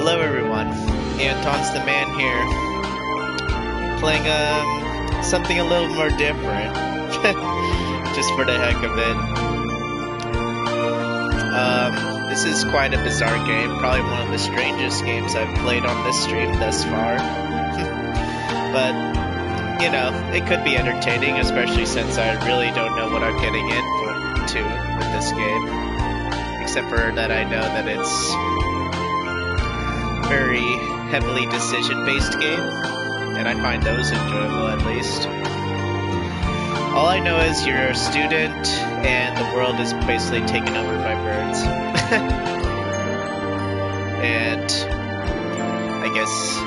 Hello everyone, Anton's the man here, playing something a little more different, just for the heck of it. This is quite a bizarre game, probably one of the strangest games I've played on this stream thus far. But, you know, it could be entertaining, especially since I really don't know what I'm getting into with this game. Except for that I know that it's very heavily decision-based game, and I find those enjoyable at least. All I know is you're a student, and the world is basically taken over by birds. And I guess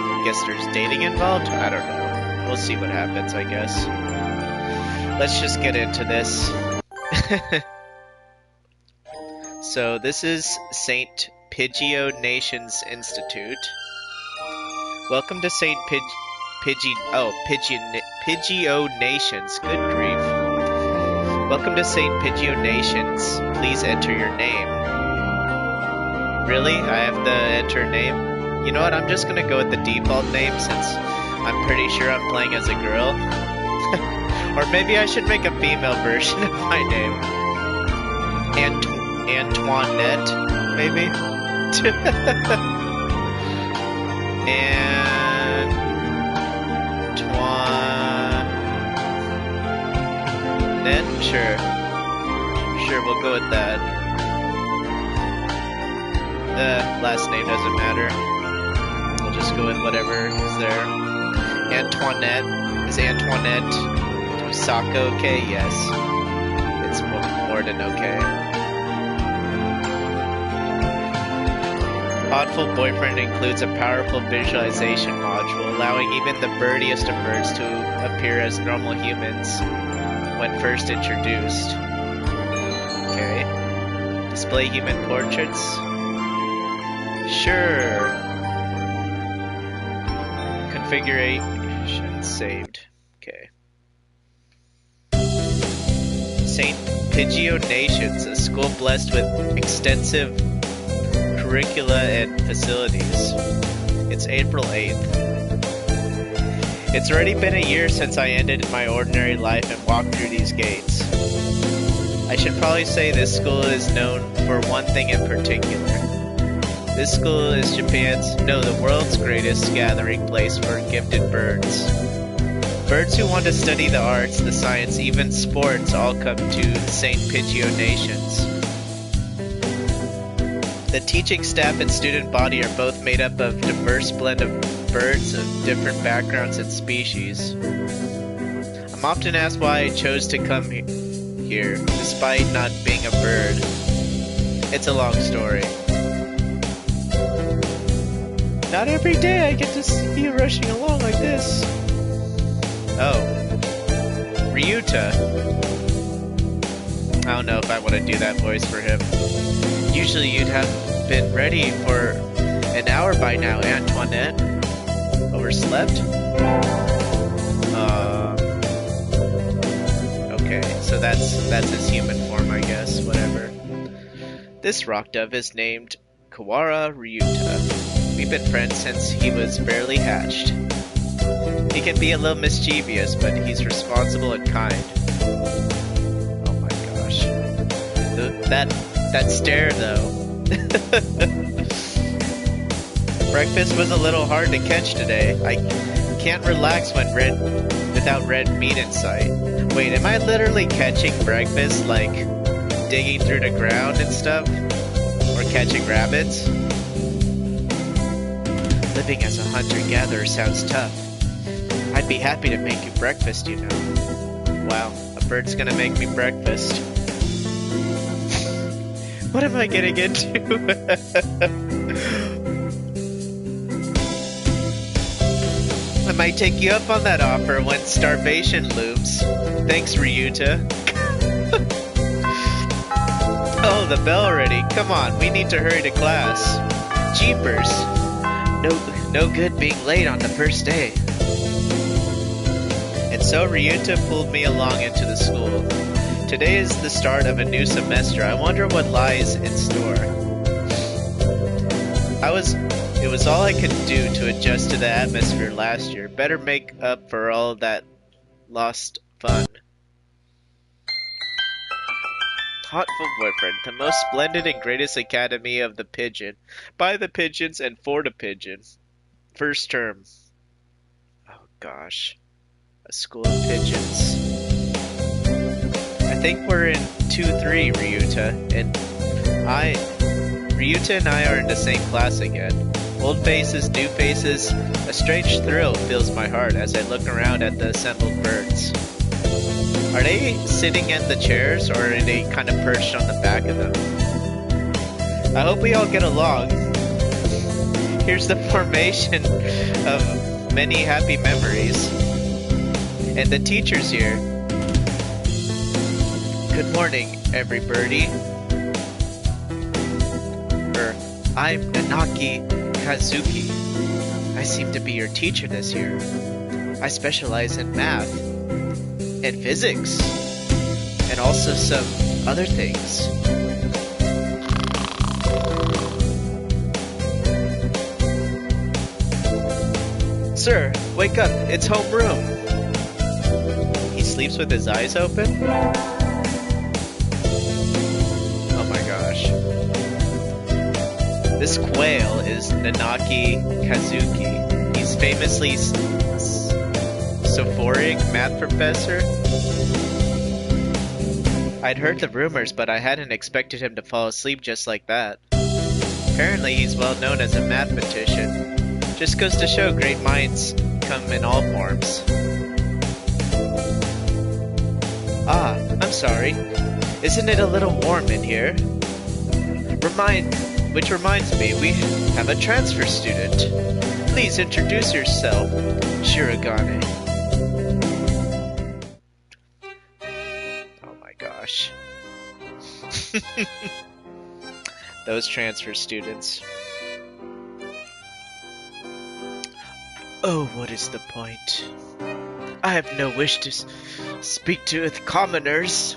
there's dating involved? I don't know. We'll see what happens, I guess. Let's just get into this. So this is St. Pidgeot Nations Institute. Welcome to St. Pidgeot Nations. Good grief. Welcome to St. Pidgeot Nations. Please enter your name. Really? I have to enter a name? You know what? I'm just gonna go with the default name since I'm pretty sure I'm playing as a girl. Or maybe I should make a female version of my name. Antoinette, maybe? Antoinette? Sure. Sure, we'll go with that. Last name doesn't matter. We'll just go with whatever is there. Antoinette. Is Antoinette Osaka okay? Yes. It's more than okay. Hatoful Boyfriend includes a powerful visualization module, allowing even the birdiest of birds to appear as normal humans when first introduced. Okay. Display human portraits? Sure. Configuration saved. Okay. St. Pidgeot Nations, a school blessed with extensive curricula and facilities. It's April 8th. It's already been a year since I ended my ordinary life and walked through these gates. I should probably say this school is known for one thing in particular. This school is the world's greatest gathering place for gifted birds. Birds who want to study the arts, the science, even sports all come to St. Pidgeot Nations. The teaching staff and student body are both made up of a diverse blend of birds of different backgrounds and species. I'm often asked why I chose to come here, despite not being a bird. It's a long story. Not every day I get to see you rushing along like this. Oh. Ryuta. I don't know if I want to do that voice for him. Usually you'd have been ready for an hour by now, Antoinette. Overslept? Okay, so that's his human form, I guess. Whatever. This rock dove is named Kawara Ryuta. We've been friends since he was barely hatched. He can be a little mischievous, but he's responsible and kind. Oh my gosh. That stare, though. Breakfast was a little hard to catch today. I can't relax without red meat in sight. Wait, am I literally catching breakfast, like digging through the ground and stuff? Or catching rabbits? Living as a hunter-gatherer sounds tough. I'd be happy to make you breakfast, you know. Wow, a bird's gonna make me breakfast. What am I getting into? I might take you up on that offer when starvation looms. Thanks, Ryuta. Oh, the bell already. Come on, we need to hurry to class. Jeepers. No good being late on the first day. And so Ryuta pulled me along into the school. Today is the start of a new semester. I wonder what lies in store. It was all I could do to adjust to the atmosphere last year. Better make up for all that lost fun. Hatoful Boyfriend, the most splendid and greatest academy of the pigeon. By the pigeons and for the pigeons. First term. Oh gosh. A school of pigeons. I think we're in 2-3, Ryuta, and Ryuta and I are in the same class again. Old faces, new faces, a strange thrill fills my heart as I look around at the assembled birds. Are they sitting in the chairs, or are they kind of perched on the back of them? I hope we all get along. Here's the formation of many happy memories. And the teacher's here. Good morning, every birdie. I'm Nanaki Kazuki. I seem to be your teacher this year. I specialize in math and physics and also some other things. Sir, wake up. It's homeroom. He sleeps with his eyes open? Oh my gosh. This quail is Nanaki Kazuki. He's famously sophoric math professor. I'd heard the rumors, but I hadn't expected him to fall asleep just like that. Apparently he's well known as a mathematician. Just goes to show great minds come in all forms. Ah, I'm sorry. Isn't it a little warm in here? Which reminds me, we have a transfer student. Please introduce yourself, Shirogane. Oh my gosh. Those transfer students. Oh, what is the point? I have no wish to speak to commoners.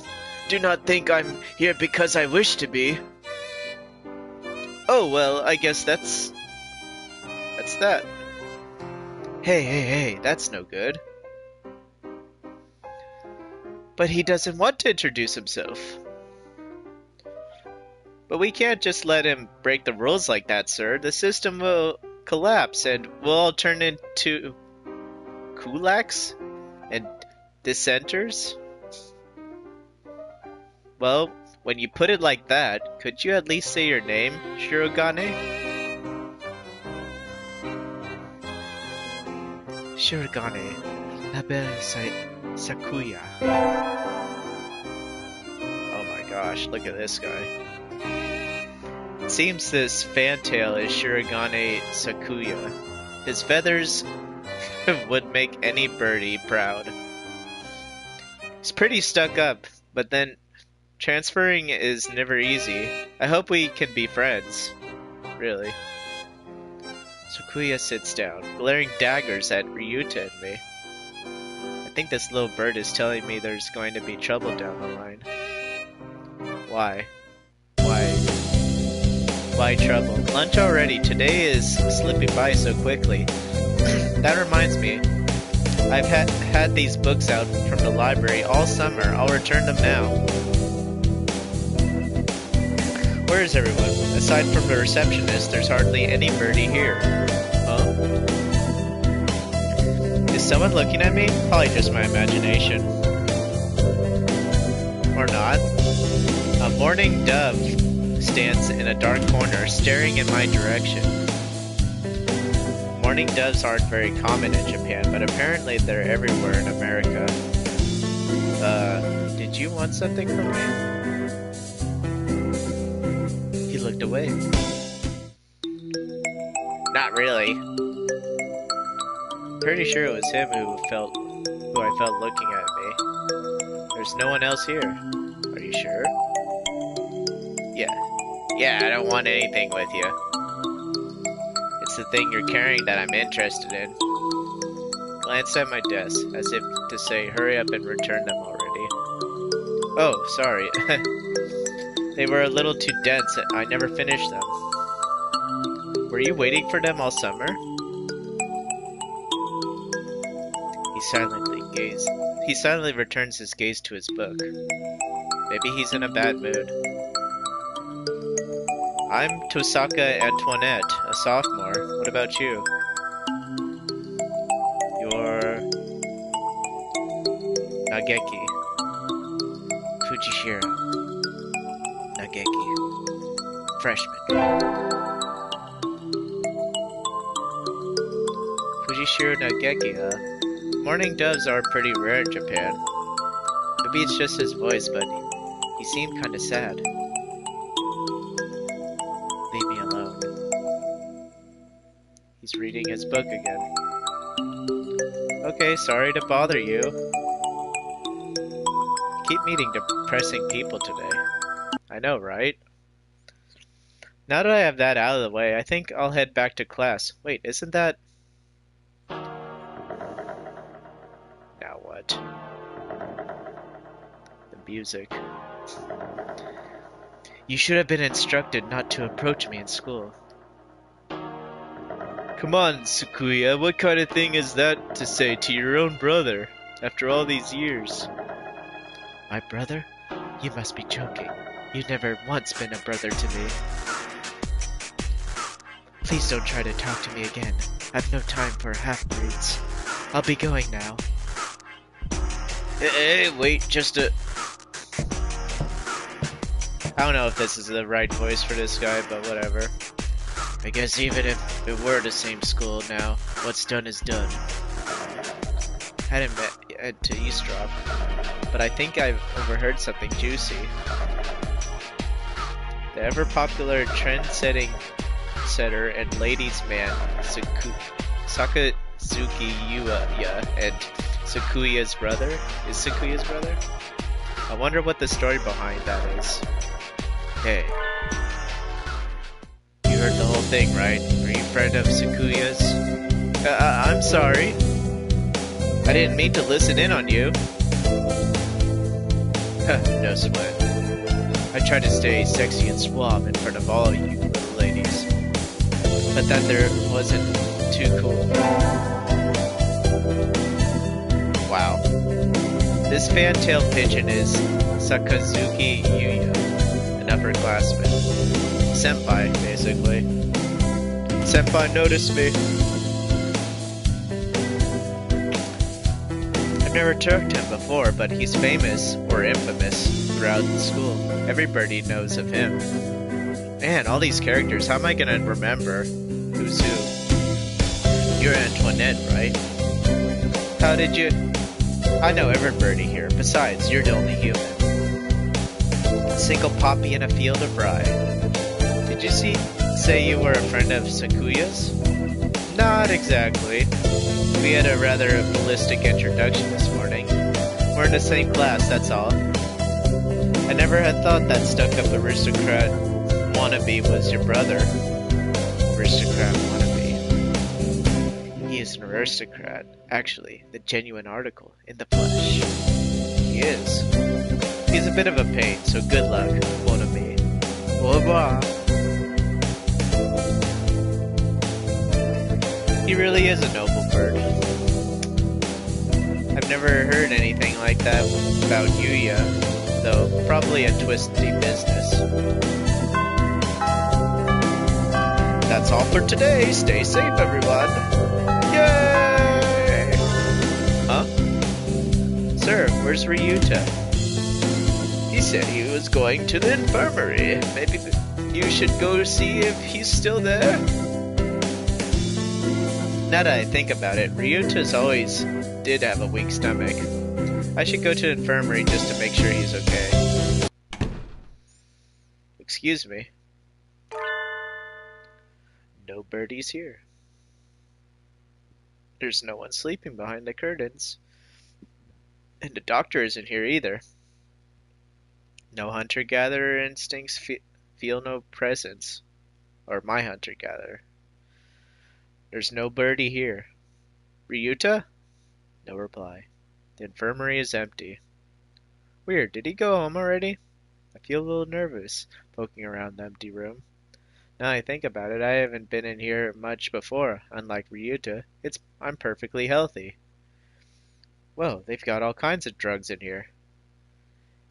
Do not think I'm here because I wish to be. Oh, well, I guess that's that. Hey, that's no good. But he doesn't want to introduce himself. But we can't just let him break the rules like that, sir. The system will collapse and we'll all turn into kulaks and dissenters. Well, when you put it like that, could you at least say your name, Shirogane? Shirogane, Nabel Sakuya. Oh my gosh, look at this guy. It seems this fantail is Shirogane Sakuya. His feathers would make any birdie proud. He's pretty stuck up, but then transferring is never easy. I hope we can be friends. Really. Sakuya sits down, glaring daggers at Ryuta and me. I think this little bird is telling me there's going to be trouble down the line. Why? Why trouble? Lunch already. Today is slipping by so quickly. That reminds me. I've had these books out from the library all summer. I'll return them now. Where is everyone? Aside from the receptionist, there's hardly any birdie here. Huh? Is someone looking at me? Probably just my imagination. Or not. A mourning dove stands in a dark corner, staring in my direction. Mourning doves aren't very common in Japan, but apparently they're everywhere in America. Did you want something from me? He looked away. Not really. Pretty sure it was him who I felt looking at me. There's no one else here. Are you sure? Yeah, I don't want anything with you. It's the thing you're carrying that I'm interested in. Glanced at my desk, as if to say, hurry up and return them already. Oh, sorry. They were a little too dense, I never finished them. Were you waiting for them all summer? He silently returns his gaze to his book. Maybe he's in a bad mood. I'm Tosaka Antoinette, a sophomore. What about you? You're... Nageki. Fujishiro. Nageki. Freshman. Fujishiro Nageki, Morning doves are pretty rare in Japan. Maybe it's just his voice, but he seemed kinda sad. Leave me alone. He's reading his book again. Okay, sorry to bother you. Keep meeting depressing people today. I know, right? Now that I have that out of the way, I think I'll head back to class. Wait, isn't that... Now what? The music. You should have been instructed not to approach me in school. Come on, Sakuya, what kind of thing is that to say to your own brother, after all these years? My brother? You must be joking. You've never once been a brother to me. Please don't try to talk to me again. I've no time for half-breeds. I'll be going now. Hey, wait, just a... I don't know if this is the right voice for this guy, but whatever. I guess even if it were the same school now, what's done is done. Hadn't meant to eavesdrop, but I think I've overheard something juicy. The ever-popular trend-setting setter and ladies' man Sakazuki Yuya and Sakuya's brother? Is Sakuya's brother? I wonder what the story behind that is. Hey. You heard the whole thing, right? Are you a friend of Sakuya's? I'm sorry. I didn't mean to listen in on you. No sweat. I tried to stay sexy and suave in front of all you little ladies. But that there wasn't too cool. Wow. This fan-tailed pigeon is Sakazuki Yuya, an upperclassman. Senpai, basically. Senpai noticed me. I've never talked to him before, but he's famous, or infamous, throughout the school. Everybody knows of him. Man, all these characters, how am I gonna remember who's who? You're Antoinette, right? How did you... I know everybody here. Besides, you're the only human. A single poppy in a field of rye. Did you say you were a friend of Sakuya's? Not exactly. We had a rather ballistic introduction this morning. We're in the same class, that's all. I never had thought that stuck-up aristocrat wannabe was your brother. Aristocrat wannabe. He is an aristocrat. Actually, the genuine article, in the flesh. He is. He's a bit of a pain, so good luck, wannabe. Au revoir. He really is a noble bird. I've never heard anything like that about Yuya, though probably a twisty business. That's all for today. Stay safe, everyone. Yay! Huh? Sir, where's Ryuta? He said he was going to the infirmary. Maybe you should go see if he's still there? Now that I think about it, Ryuta's always did have a weak stomach. I should go to the infirmary just to make sure he's okay. Excuse me. No birdies here. There's no one sleeping behind the curtains. And the doctor isn't here either. No hunter-gatherer instincts feel no presence. Or my hunter-gatherer. There's no birdie here. Ryuta? No reply. The infirmary is empty. Weird, did he go home already? I feel a little nervous, poking around the empty room. Now I think about it, I haven't been in here much before, unlike Ryuta. I'm perfectly healthy. Whoa, they've got all kinds of drugs in here.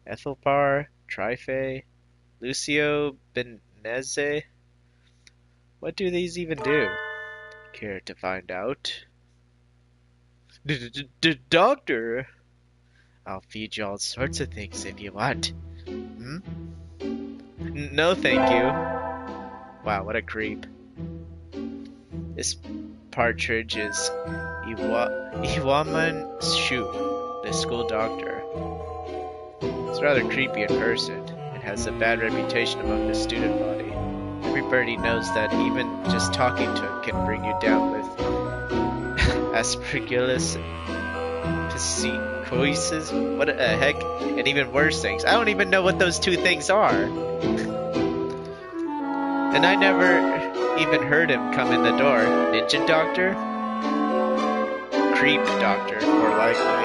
Ethylpar, Trife, Lucio Beneze. What do these even do? Care to find out? Doctor! I'll feed you all sorts of things if you want. Hmm? No, thank you. Wow, what a creep. This partridge is Iwaman Shu, the school doctor. It's rather creepy in person. It has a bad reputation among the student body. Everybody knows that even just talking to it can bring you down with aspergillus psychosis, what the heck, and even worse things. I don't even know what those two things are. And I never even heard him come in the door. Ninja doctor? Creep doctor, more likely.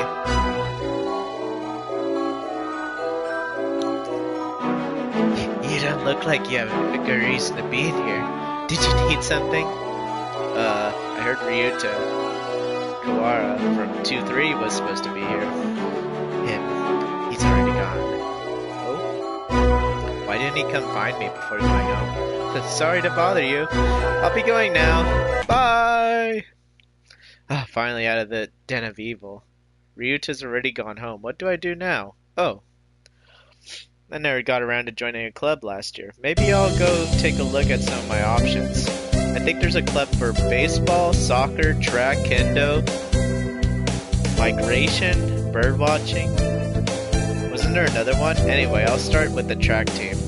You don't look like you have a good reason to be in here. Did you need something? I heard Ryuta Kawara from 2-3 was supposed to be here. He's already gone. Oh? Why didn't he come find me before going home? Sorry to bother you. I'll be going now. Bye! Ah, finally out of the den of evil. Ryuta's already gone home. What do I do now? Oh. I never got around to joining a club last year. Maybe I'll go take a look at some of my options. I think there's a club for baseball, soccer, track, kendo, migration, bird watching. Wasn't there another one? Anyway, I'll start with the track team.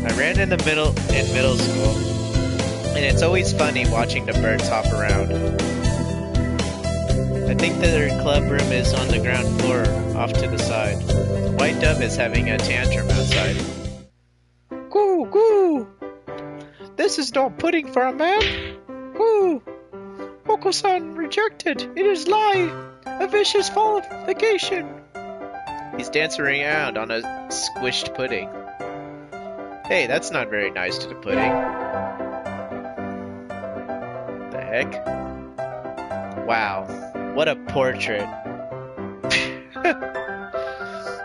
I ran in middle school, and it's always funny watching the birds hop around. I think their club room is on the ground floor, off to the side. The white dove is having a tantrum outside. Goo, goo! This is not pudding for a man! Goo! Oko-san rejected! It is lie! A vicious falsification! He's dancing around on a squished pudding. Hey, that's not very nice to the pudding. The heck? Wow, what a portrait.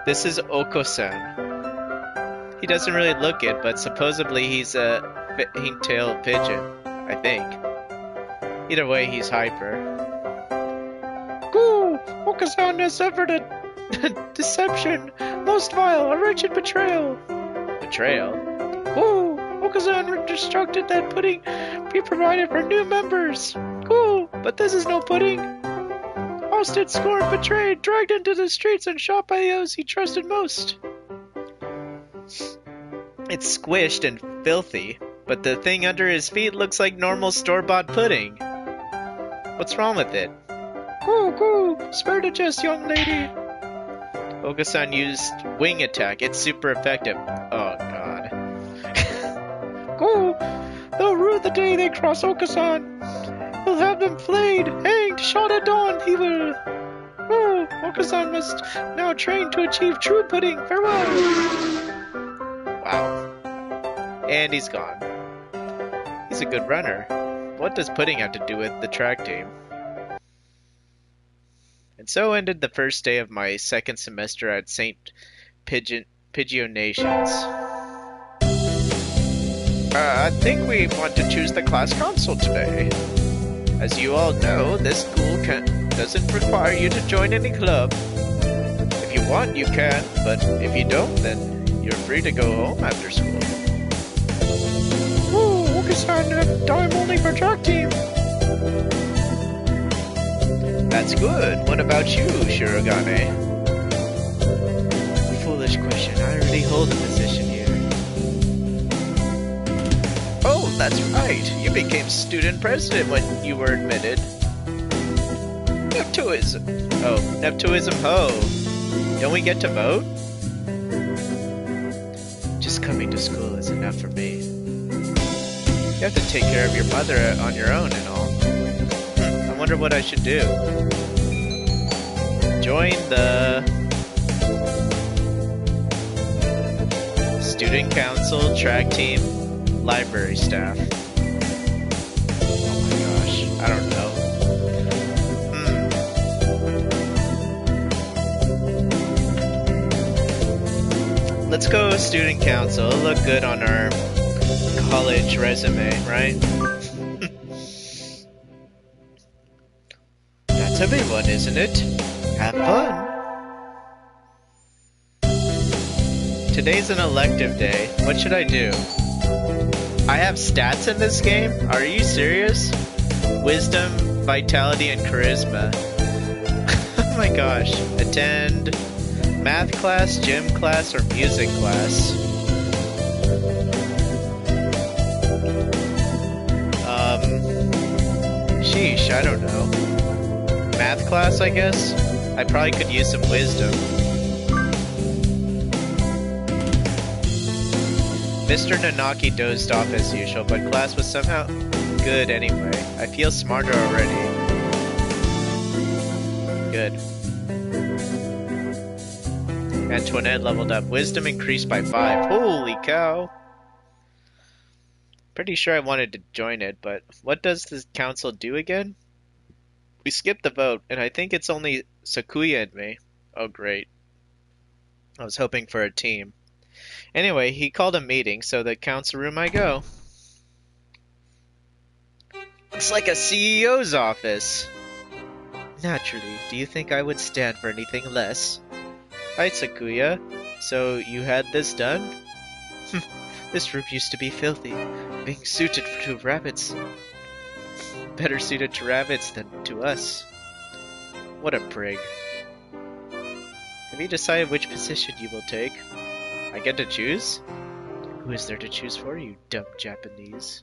This is Oko-san. He doesn't really look it, but supposedly he's a pink-tailed pigeon, I think. Either way, he's hyper. Goo! Oko-san has suffered a deception, most vile, a wretched betrayal. Betrayal? Goo! Oko-san instructed that pudding be provided for new members. Goo! But this is no pudding. Ousted, scorned, betrayed, dragged into the streets and shot by those he trusted most. It's squished and filthy, but the thing under his feet looks like normal store-bought pudding. What's wrong with it? Goo, goo! Spare the jest, young lady! Oko-san used wing attack. It's super effective. Oh, God. Goo! They'll rue the day they cross Oko-san. We'll have them flayed, hanged, shot at dawn. He will... Oh, Oko-san must now train to achieve true pudding. Farewell! Wow. And he's gone. He's a good runner. What does pudding have to do with the track team? And so ended the first day of my second semester at St. Pidgeonations. I think we want to choose the class council today. As you all know, this school doesn't require you to join any club. If you want, you can, but if you don't, then you're free to go home after school. Ooh, Oko-san have time only for track team. That's good. What about you, Shirogane? Foolish question. I already hold a position here. Oh, that's right. You became student president when you were admitted. Neptuism. Oh, Neptuism ho. Don't we get to vote? Just coming to school is enough for me. You have to take care of your mother on your own and all. I wonder what I should do. Join the student council, track team. library staff. Oh my gosh, I don't know. Let's go student council. It'll look good on our college resume, right? That's everyone, isn't it? Have fun! Today's an elective day. What should I do? I have stats in this game? Are you serious? Wisdom, vitality, and charisma. Oh my gosh. Attend math class, gym class, or music class. Sheesh, I don't know. Math class, I guess? I probably could use some wisdom. Mr. Nanaki dozed off as usual, but class was somehow good anyway. I feel smarter already. Good. Antoinette leveled up. Wisdom increased by 5. Holy cow! Pretty sure I wanted to join it, but what does the council do again? We skipped the vote, and I think it's only Sakuya and me. Oh great. I was hoping for a team. Anyway, he called a meeting, so the council room I go. Looks like a CEO's office. Naturally, do you think I would stand for anything less? Hi, Sakuya. So, you had this done? This room used to be filthy, being suited to rabbits. Better suited to rabbits than to us. What a prig. Have you decided which position you will take? I get to choose? Who is there to choose for, you dumb Japanese?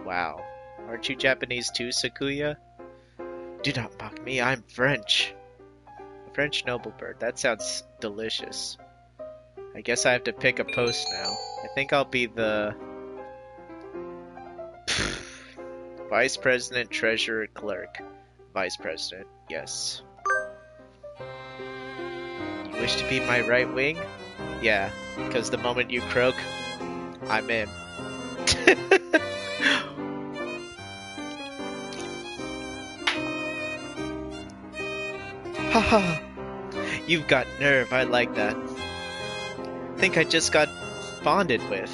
Wow. Aren't you Japanese too, Sakuya? Do not mock me, I'm French. A French noble bird. That sounds delicious. I guess I have to pick a post now. I think I'll be the... Vice President, Treasurer, Clerk. Vice President, yes. You wish to be my right wing? Yeah, because the moment you croak, I'm in. Haha, you've got nerve, I like that. Think I just got bonded with.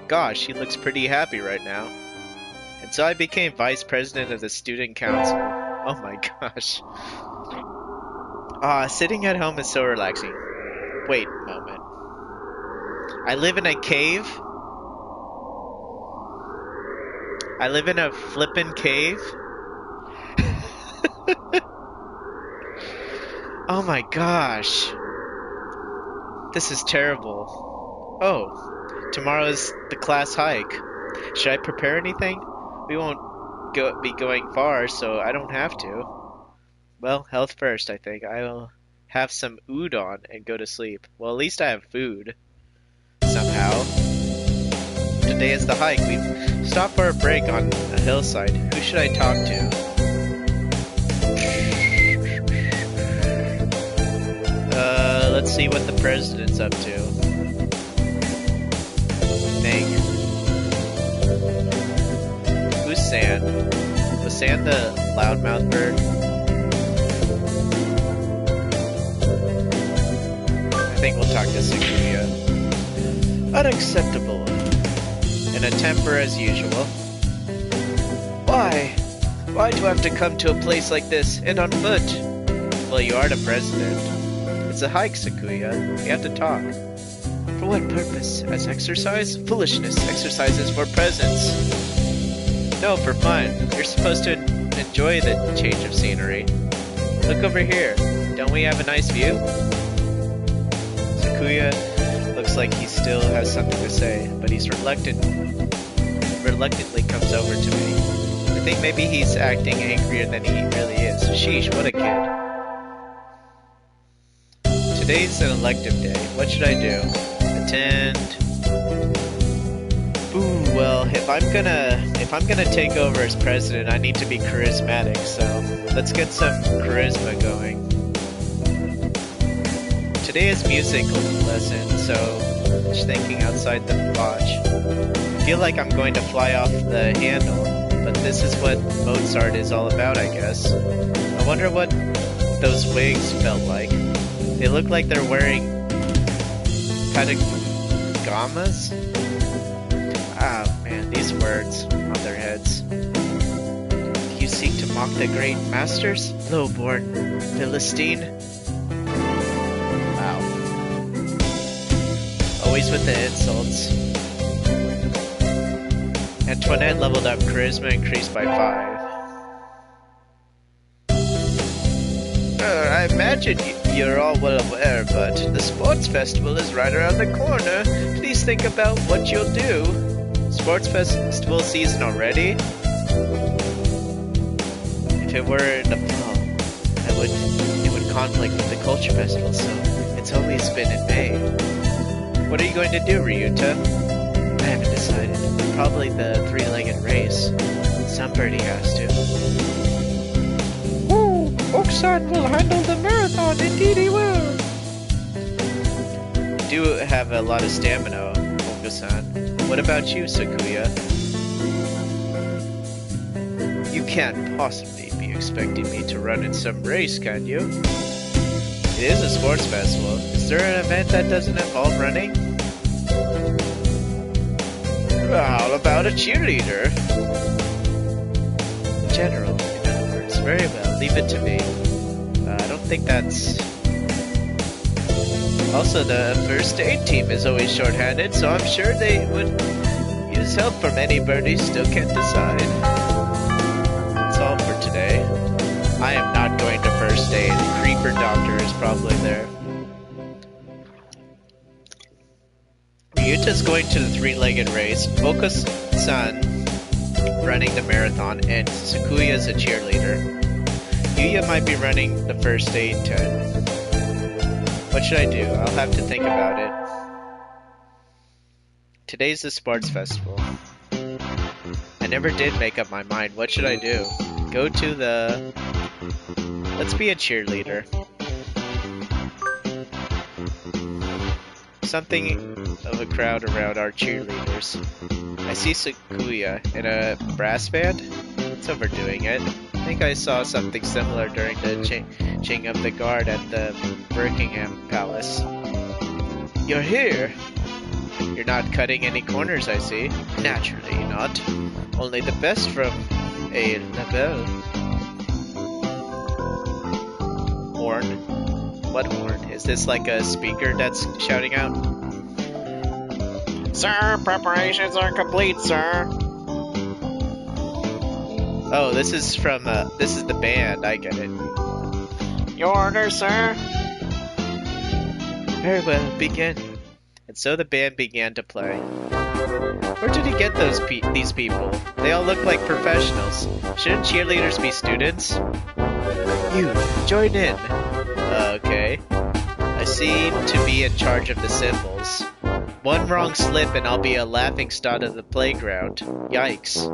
Gosh, he looks pretty happy right now. And so I became vice president of the student council. Oh my gosh. Sitting at home is so relaxing. Wait a moment. I live in a cave? I live in a flippin' cave? Oh my gosh. This is terrible. Oh, tomorrow's the class hike. Should I prepare anything? We won't be going far, so I don't have to. Well, health first, I think. I will have some udon and go to sleep. Well, at least I have food. Somehow. Today is the hike. We've stopped for a break on a hillside. Who should I talk to? Let's see what the president's up to. Meg. Who's Sand? Was Sand the loudmouth bird? I think we'll talk to Sakuya. Unacceptable. In a temper as usual. Why? Why do I have to come to a place like this, and on foot? Well, you are the president. It's a hike, Sakuya. We have to talk. For what purpose? As exercise? Foolishness. Exercise is for presents. No, for fun. You're supposed to enjoy the change of scenery. Look over here. Don't we have a nice view? Sakuya looks like he still has something to say, but he's reluctantly comes over to me. I think maybe he's acting angrier than he really is. Sheesh, what a kid. Today's an elective day. What should I do? Attend. Ooh, well, if I'm gonna take over as president, I need to be charismatic, so let's get some charisma going. Today is music lesson, so just thinking outside the watch. I feel like I'm going to fly off the handle, but this is what Mozart is all about, I guess. I wonder what those wigs felt like. They look like they're wearing patagomas? Ah, man, these words on their heads. Do you seek to mock the great masters, low-born Philistine? Wow. Always with the insults. Antoinette leveled up, charisma increased by 5. I imagine you're all well aware, but the sports festival is right around the corner. Please think about what you'll do. Sports festival season already? If it were in the fall, it would conflict with the culture festival, so it's always been in May. What are you going to do, Ryuta? I haven't decided. Probably the three-legged race. Somebody has to. Oak-san will handle the marathon, indeed he will. You do have a lot of stamina, Oka-san. What about you, Sakuya? You can't possibly be expecting me to run in some race, can you? It is a sports festival. Is there an event that doesn't involve running? How about a cheerleader? General, in other words. Very well, leave it to me. I don't think that's... Also, the first aid team is always short-handed, so I'm sure they would use help from anybody who still can't decide. That's all for today. I am not going to first aid. Creeper Doctor is probably there. Ryuta's going to the three-legged race, Boka's-san running the marathon, and Sakuya's a cheerleader. Yuya might be running the first aid tent. What should I do? I'll have to think about it. Today's the sports festival. I never did make up my mind. What should I do? Go to the... Let's be a cheerleader. Something of a crowd around our cheerleaders. I see Sakuya in a brass band. It's overdoing it. I think I saw something similar during the changing of the guard at the Buckingham Palace. You're here! You're not cutting any corners, I see. Naturally not. Only the best from a level. Horn? What horn? Is this like a speaker that's shouting out? Sir, preparations are complete, sir. Oh, this is from, this is the band, I get it. Your order, sir. Very well, begin. And so the band began to play. Where did he get these people? They all look like professionals. Shouldn't cheerleaders be students? You, join in. Okay. I seem to be in charge of the symbols. One wrong slip and I'll be a laughingstock of the playground. Yikes.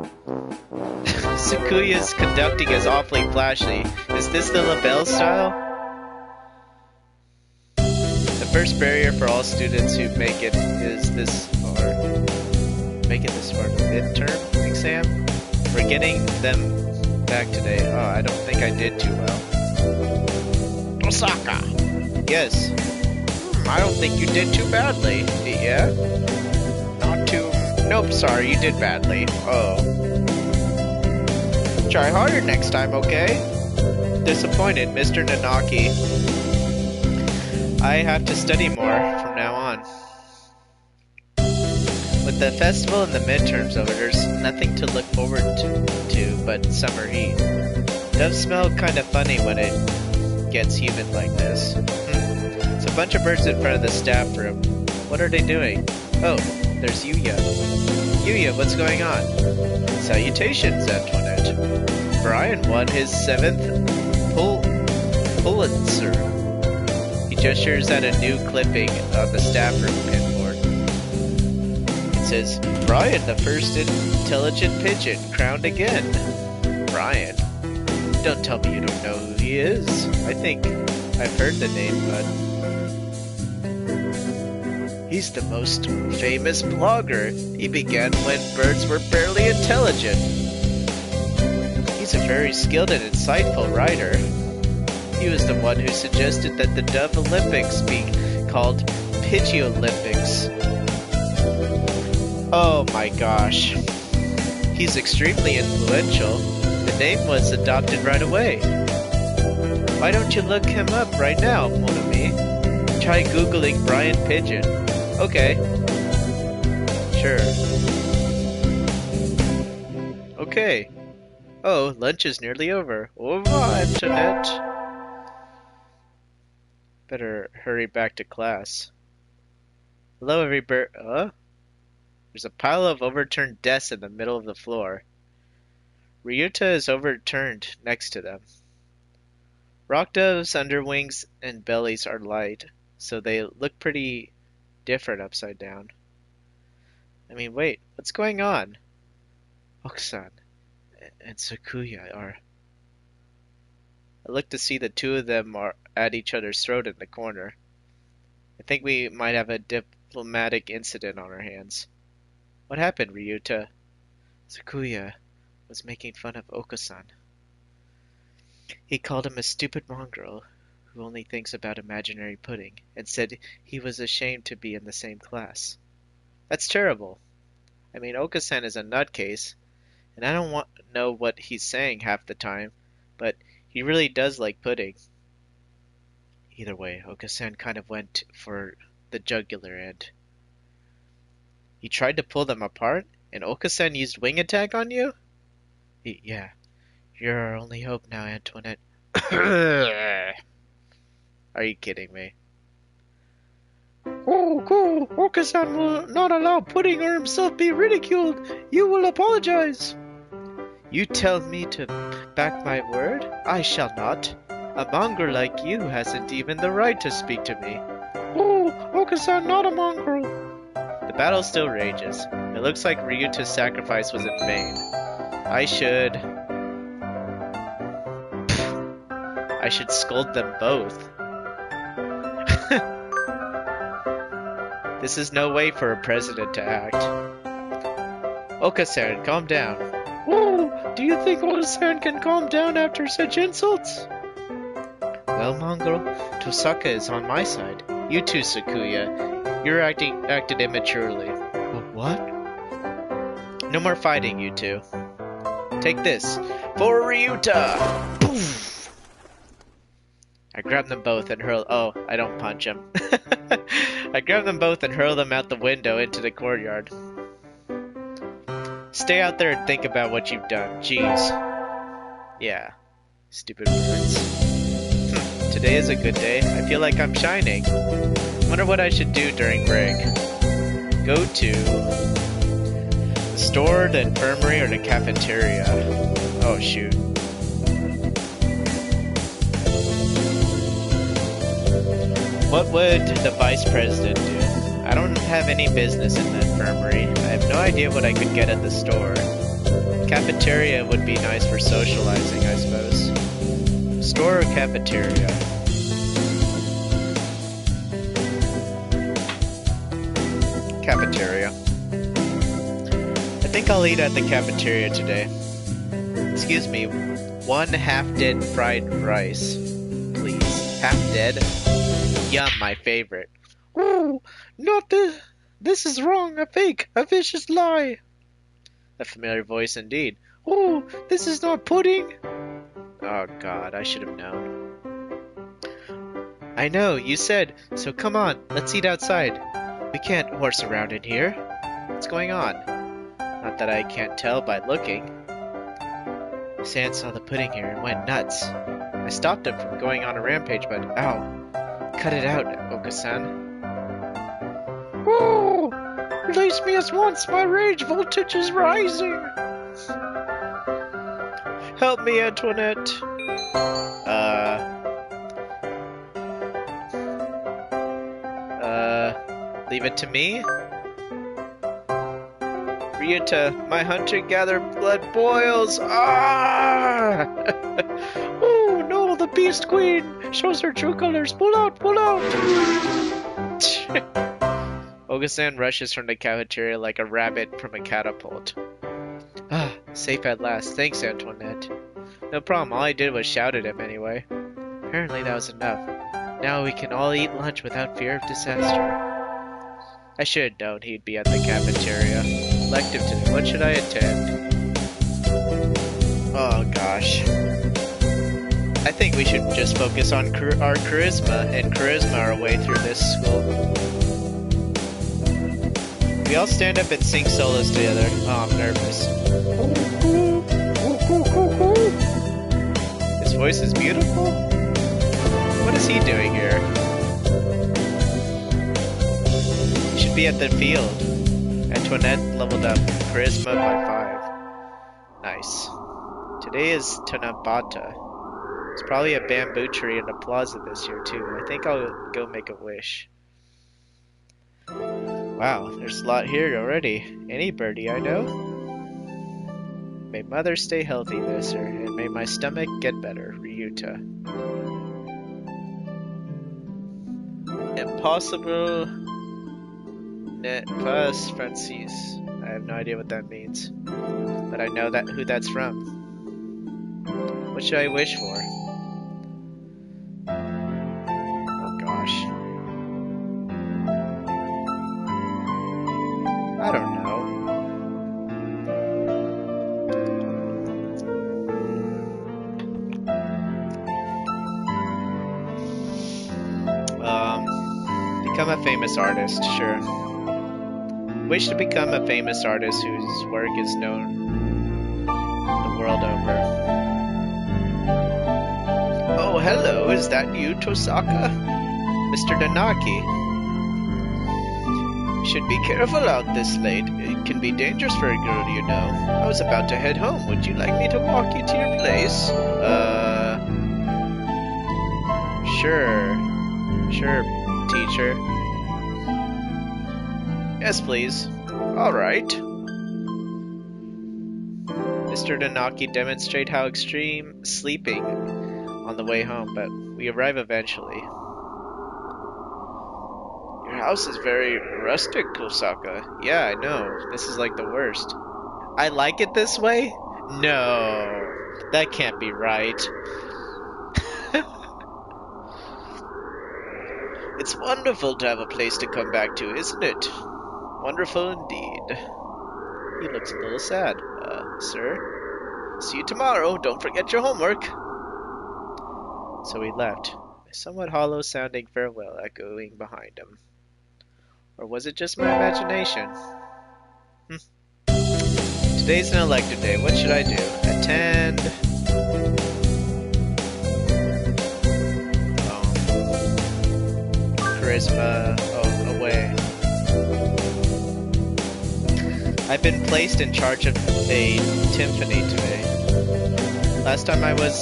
Sakuya's conducting is awfully flashy. Is this the LaBelle style? The first barrier for all students who make it is this, or make it this far, midterm exam? We're getting them back today. Oh, I don't think I did too well. Osaka. Yes. I don't think you did too badly. Yeah? Not too... Nope, sorry, you did badly. Oh. Try harder next time, okay? Disappointed, Mr. Nanaki. I have to study more from now on. With the festival and the midterms over, there's nothing to look forward to but summer heat. Does smell kind of funny when it gets humid like this. It's a bunch of birds in front of the staff room. What are they doing? Oh, there's Yuya. Yuya, what's going on? Salutations, Antoinette. Brian won his 7th Pulitzer. He gestures at a new clipping on the staff room pinboard. It says, Brian, the first intelligent pigeon, crowned again. Brian? Don't tell me you don't know who he is. I think I've heard the name, but... He's the most famous blogger. He began when birds were barely intelligent. He's a very skilled and insightful writer. He was the one who suggested that the Dove Olympics be called Pidgey Olympics. Oh my gosh. He's extremely influential. The name was adopted right away. Why don't you look him up right now, mon ami? Try googling Brian Pigeon. Okay. Sure. Okay. Oh, lunch is nearly over. Au revoir, Antoinette. Better hurry back to class. Hello, everybody. There's a pile of overturned desks in the middle of the floor. Ryuta is overturned next to them. Rock doves' underwings and bellies are light, so they look pretty different upside down. I mean, wait, what's going on? Okusan and Sakuya are... I look to see the two of them are at each other's throat in the corner. I think we might have a diplomatic incident on our hands. What happened, Ryuta? Sakuya was making fun of Okusan. He called him a stupid mongrel who only thinks about imaginary pudding, and said he was ashamed to be in the same class. That's terrible. I mean, Okusan is a nutcase, and I don't know what he's saying half the time, but he really does like pudding. Either way, Okusan kind of went for the jugular end. He tried to pull them apart, and Okusan used wing attack on you? Yeah. You're our only hope now, Antoinette. Are you kidding me? Oh, cool. Okusan will not allow Pudding or himself be ridiculed. You will apologize. You tell me to back my word? I shall not. A mongrel like you hasn't even the right to speak to me. Oh, Okusan, not a mongrel. The battle still rages. It looks like Ryuta's sacrifice was in vain. I should scold them both. This is no way for a president to act. Okasan, calm down. Oh, do you think Okasan can calm down after such insults? Well, mongrel, Tosaka is on my side. You too, Sakuya. You're acted immaturely. What? No more fighting, you two. Take this. For Ryuta! Poof! I grab them both and hurl... Oh, I don't punch them. I grab them both and hurl them out the window into the courtyard. Stay out there and think about what you've done. Jeez. Yeah. Stupid words. Today is a good day. I feel like I'm shining. Wonder what I should do during break. Go to... the store, the infirmary, or the cafeteria. Oh, shoot. What would the vice president do? I don't have any business in the infirmary. I have no idea what I could get at the store. Cafeteria would be nice for socializing, I suppose. Store or cafeteria? Cafeteria. I think I'll eat at the cafeteria today. Excuse me, one half-dead fried rice. Please. Half-dead? Yum, my favorite. Oh, not this. This is wrong. A fake. A vicious lie. A familiar voice indeed. Oh, this is not pudding. Oh god, I should have known. I know, you said, so come on, let's eat outside. We can't horse around in here. What's going on? Not that I can't tell by looking. Sand saw the pudding here and went nuts. I stopped him from going on a rampage, but ow. Cut it out, Okasan. Oh! Release me at once! My rage voltage is rising! Help me, Antoinette! Leave it to me? Ryuta, my hunter-gatherer blood boils! Ah! Oh no, the Beast Queen shows her true colors! Pull out, pull out! Ogasan rushes from the cafeteria like a rabbit from a catapult. Ah, safe at last. Thanks, Antoinette. No problem, all I did was shout at him anyway. Apparently that was enough. Now we can all eat lunch without fear of disaster. I should have known he'd be at the cafeteria. Elective today. What should I attend? Oh gosh. I think we should just focus on our charisma and charisma our way through this school. We all stand up and sing solos together. Oh, I'm nervous. His voice is beautiful? What is he doing here? He should be at the field. Antoinette leveled up charisma by 5. Nice. Today is Tanabata. There's probably a bamboo tree in the plaza this year too. I think I'll go make a wish. Wow, there's a lot here already. Any birdie I know? May mother stay healthy this year, and may my stomach get better, Ryuta. Impossible net pas Francis. I have no idea what that means. But I know that who that's from. What should I wish for? Oh gosh. I don't know. Become a famous artist, sure. Wish to become a famous artist whose work is known the world over. Oh, hello, is that you, Tosaka? Mr. Nanaki. Should be careful out this late. It can be dangerous for a girl, you know. I was about to head home. Would you like me to walk you to your place? Sure. Sure, teacher. Yes, please. Alright. Mr. Nanaki demonstrate how extreme sleeping on the way home, but we arrive eventually. Your house is very rustic, Kosaka. Yeah, I know. This is like the worst. I like it this way? No. That can't be right. It's wonderful to have a place to come back to, isn't it? Wonderful indeed. He looks a little sad. Sir? See you tomorrow. Don't forget your homework. So he left, a somewhat hollow sounding farewell echoing behind him. Or was it just my imagination? Today's an elective day. What should I do? Attend... charisma... oh, away. I've been placed in charge of a timpani today. Last time it was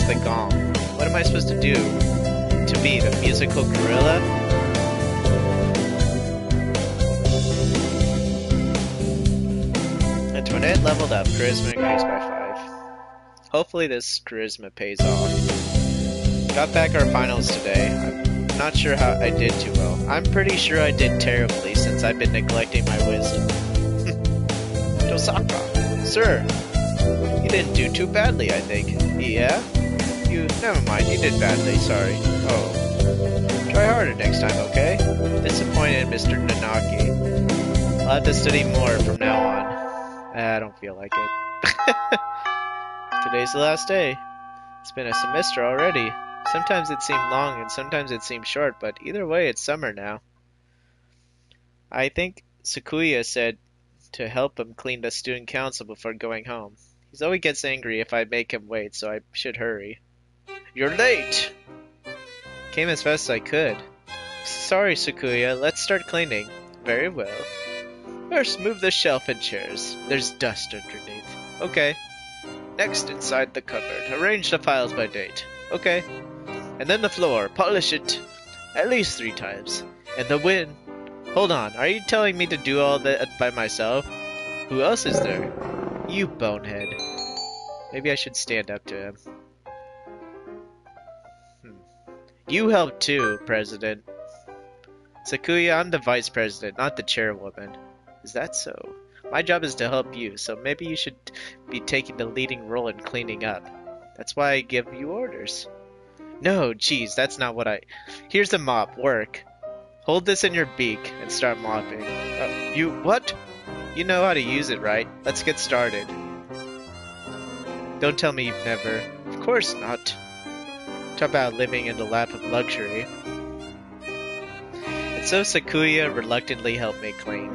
the gong. What am I supposed to do? To be the musical gorilla? Antoinette leveled up, charisma increased by 5. Hopefully this charisma pays off. Got back our finals today. I'm not sure how I did too well. I'm pretty sure I did terribly since I've been neglecting my wisdom. Tosaka, sir, you didn't do too badly, I think. Yeah? Never mind, you did badly, sorry. Oh. Try harder next time, okay? Disappointed, Mr. Nanaki. I'll have to study more from now on. I don't feel like it. Today's the last day. It's been a semester already. Sometimes it seemed long and sometimes it seemed short, but either way it's summer now. I think Sakuya said to help him clean the student council before going home. He always gets angry if I make him wait, so I should hurry. You're late! Came as fast as I could. Sorry, Sakuya, let's start cleaning. Very well. First, move the shelf and chairs. There's dust underneath. Okay. Next, inside the cupboard. Arrange the files by date. Okay. And then the floor. Polish it at least 3 times. And the wind. Hold on, are you telling me to do all that by myself? Who else is there? You bonehead. Maybe I should stand up to him. You helped too, President. Sakuya, I'm the vice president, not the chairwoman. Is that so? My job is to help you, so maybe you should be taking the leading role in cleaning up. That's why I give you orders. No, geez, that's not what I... Here's a mop, work. Hold this in your beak and start mopping. You... what? You know how to use it, right? Let's get started. Don't tell me you've never... Of course not. Talk about living in the lap of luxury. And so Sakuya reluctantly helped me clean.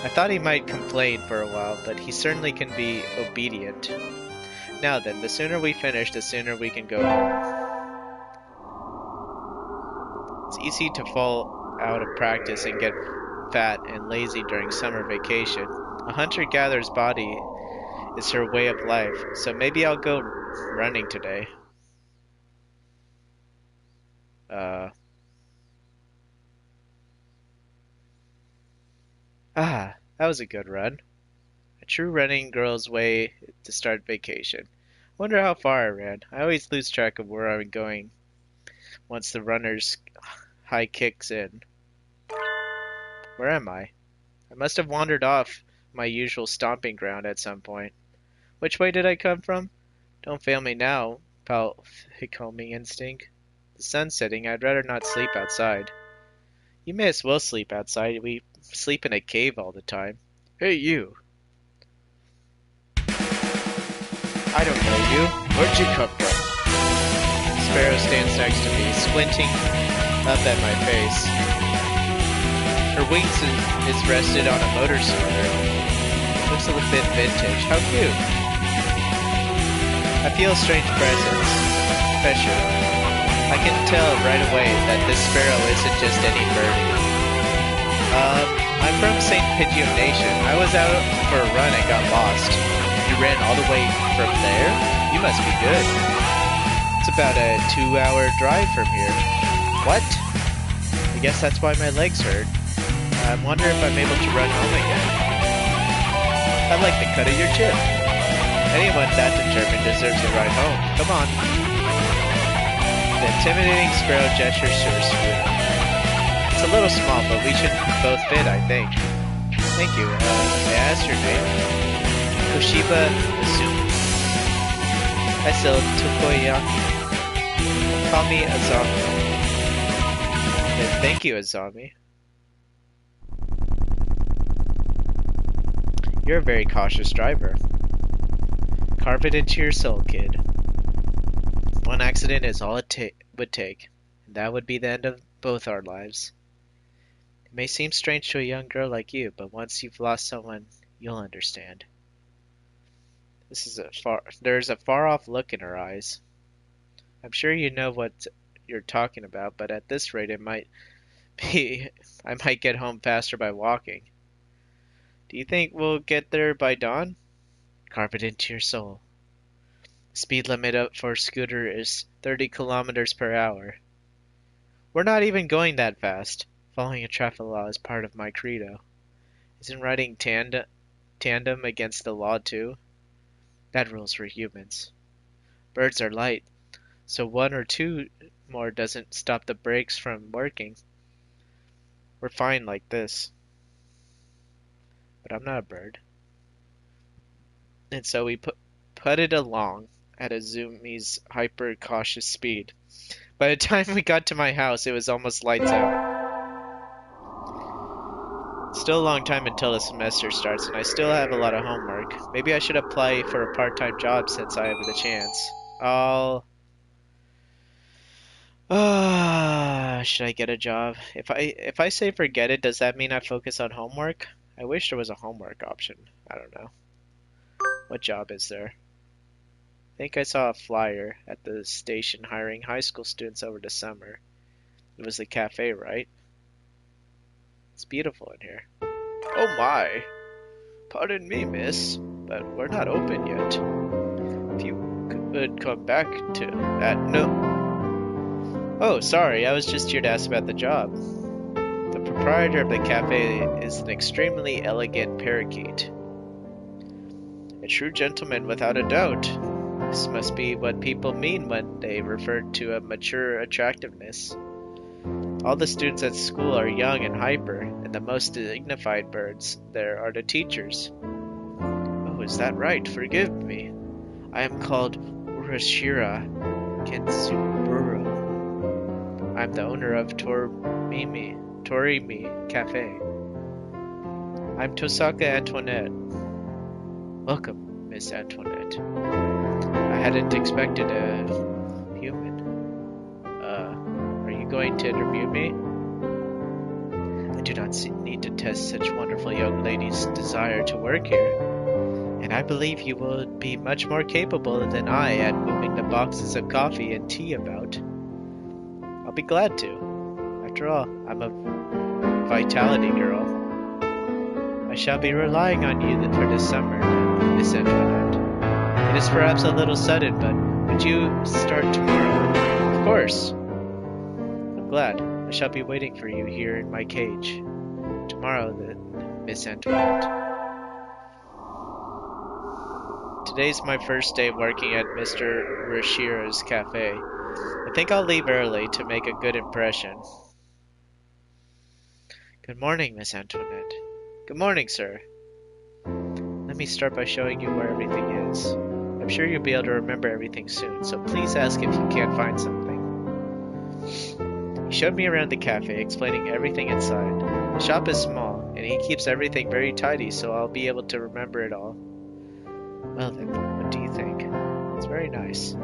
I thought he might complain for a while, but he certainly can be obedient. Now then, the sooner we finish, the sooner we can go home. It's easy to fall out of practice and get fat and lazy during summer vacation. A hunter-gatherer's body is her way of life, so maybe I'll go running today. That was a good run. A true running girl's way to start vacation. Wonder how far I ran. I always lose track of where I'm going once the runner's high kicks in. Where am I? I must have wandered off my usual stomping ground at some point. Which way did I come from? Don't fail me now, pal homing instinct. The sun's setting. I'd rather not sleep outside. You may as well sleep outside. We sleep in a cave all the time. Hey, you. I don't know you. Where'd you come from? Sparrow stands next to me, squinting up at my face. Her wings is rested on a motor scooter. Looks a little bit vintage. How cute. I feel a strange presence. Pressure. I can tell right away that this sparrow isn't just any birdie. I'm from St. Pidgeot Nation. I was out for a run and got lost. You ran all the way from there? You must be good. It's about a 2-hour drive from here. What? I guess that's why my legs hurt. I wonder if I'm able to run home again. I like the cut of your chin. Anyone that determined deserves a ride home. Come on. The intimidating sparrow gestures to her scooter. It's a little small, but we should both fit, I think. Thank you. May I ask your name? Koshiba Azumi. I sell takoyaki. Call me Azami. Thank you, Azami. You're a very cautious driver. Carve it into your soul, kid. One accident is all it would take, and that would be the end of both our lives. It may seem strange to a young girl like you, but once you've lost someone, you'll understand. There's a far-off look in her eyes. I'm sure you know what you're talking about, but at this rate it might be I might get home faster by walking. Do you think we'll get there by dawn? Carve it into your soul. The speed limit up for a scooter is 30 kilometers per hour. We're not even going that fast. Following a traffic law is part of my credo. Isn't riding tandem against the law too? That rule's for humans. Birds are light, so 1 or 2 more doesn't stop the brakes from working. We're fine like this. But I'm not a bird. And so we putted along at Azumi's hyper-cautious speed. By the time we got to my house, it was almost lights out. Still a long time until the semester starts, and I still have a lot of homework. Maybe I should apply for a part-time job since I have the chance. Should I get a job? If I say forget it, does that mean I focus on homework? I wish there was a homework option. I don't know. What job is there? I think I saw a flyer at the station hiring high school students over the summer. It was the cafe, right? It's beautiful in here. Oh my! Pardon me, miss, but we're not open yet. If you could come back to that... No. Oh, sorry, I was just here to ask about the job. The proprietor of the cafe is an extremely elegant parakeet. A true gentleman without a doubt. This must be what people mean when they refer to a mature attractiveness. All the students at school are young and hyper, and the most dignified birds there are the teachers. Oh, is that right? Forgive me. I am called Urashira Kensuburo. I'm the owner of Torimi Cafe. I'm Tosaka Antoinette. Welcome, Miss Antoinette. I hadn't expected a human. Are you going to interview me? I do not need to test such wonderful young ladies' desire to work here, and I believe you will be much more capable than I at moving the boxes of coffee and tea about. I'll be glad to. After all, I'm a vitality girl. I shall be relying on you for this summer, Miss Antoinette. It is perhaps a little sudden, but would you start tomorrow? Of course. I'm glad. I shall be waiting for you here in my cage. Tomorrow, then, Miss Antoinette. Today's my first day working at Mr. Urashira's cafe. I think I'll leave early to make a good impression. Good morning, Miss Antoinette. Good morning, sir. Let me start by showing you where everything is. I'm sure you'll be able to remember everything soon, so please ask if you can't find something. He showed me around the cafe, explaining everything inside. The shop is small, and he keeps everything very tidy, so I'll be able to remember it all. Well then, what do you think? It's very nice.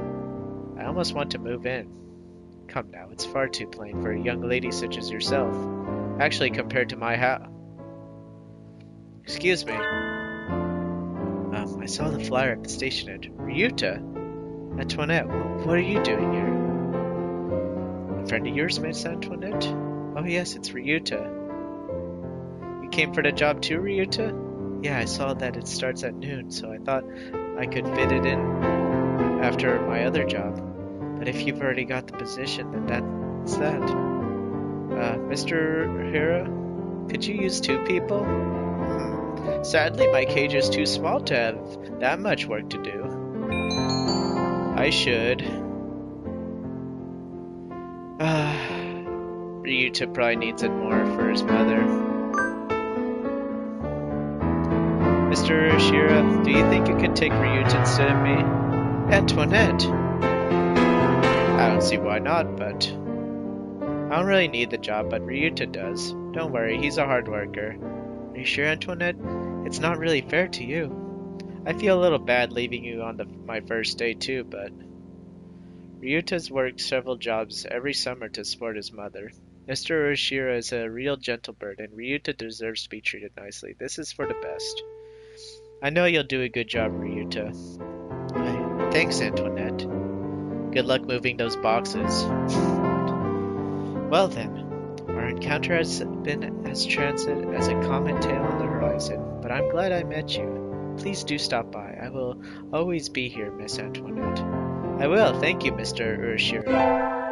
I almost want to move in. Come now, it's far too plain for a young lady such as yourself. Actually, compared to my house. Excuse me. I saw the flyer at the station at Ryuta. Antoinette, what are you doing here? A friend of yours, Miss Antoinette? Oh yes, it's Ryuta. You came for the job too, Ryuta? Yeah, I saw that it starts at noon, so I thought I could fit it in after my other job. But if you've already got the position, then that's that. Mr. Hira, could you use 2 people? Sadly, my cage is too small to have that much work to do. I should. Ryuta probably needs it more for his mother. Mr. Urashira, do you think you could take Ryuta instead of me? Antoinette! I don't see why not, but... I don't really need the job, but Ryuta does. Don't worry, he's a hard worker. Are you sure, Antoinette? It's not really fair to you. I feel a little bad leaving you on my first day too, but... Ryuta's worked several jobs every summer to support his mother. Mr. Urashira is a real gentle bird, and Ryuta deserves to be treated nicely. This is for the best. I know you'll do a good job, Ryuta. Thanks, Antoinette. Good luck moving those boxes. Well then, our encounter has been as transit as a comet tail on the horizon, but I'm glad I met you. Please do stop by. I will always be here, Miss Antoinette. I will, thank you, Mr. Urashira.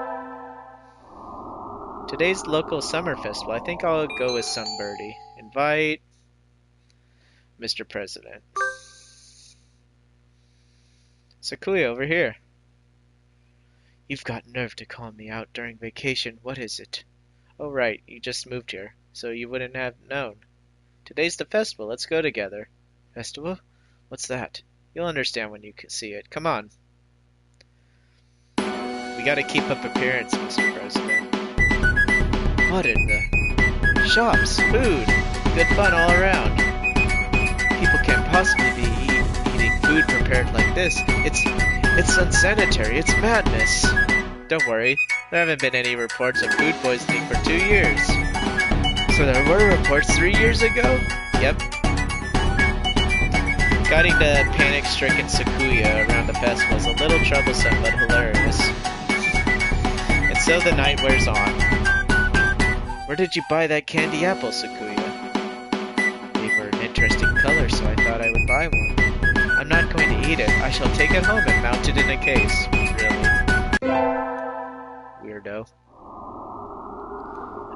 Today's local summer festival. I think I'll go with some birdie. Invite Mr. President. Sakuya, over here. You've got nerve to call me out during vacation. What is it? Oh, right. You just moved here, so you wouldn't have known. Today's the festival. Let's go together. Festival? What's that? You'll understand when you see it. Come on. We gotta keep up appearance, Mr. President. What in the... Shops, food, good fun all around. People can't possibly be eating food prepared like this. It's unsanitary. It's madness. Don't worry. There haven't been any reports of food poisoning for 2 years. So there were reports 3 years ago? Yep. Guiding the panic-stricken Sakuya around the festival is a little troublesome but hilarious. And so the night wears on. Where did you buy that candy apple, Sakuya? They were an interesting color, so I thought I would buy one. I'm not going to eat it. I shall take it home and mount it in a case. Really? Weirdo.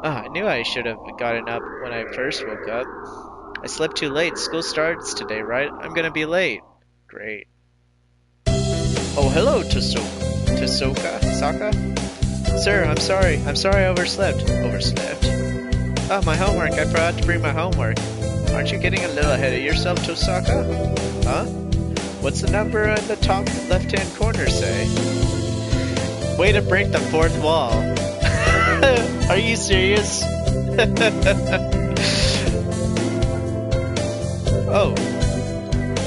I knew I should have gotten up when I first woke up. I slept too late. School starts today, right? I'm gonna be late. Great. Oh, hello, Tosoka. Saka? Sir, I'm sorry. I'm sorry I overslept. Overslept? Oh, my homework. I forgot to bring my homework. Aren't you getting a little ahead of yourself, Tosaka? Huh? What's the number in the top left-hand corner say? Way to break the fourth wall. Are you serious? Oh,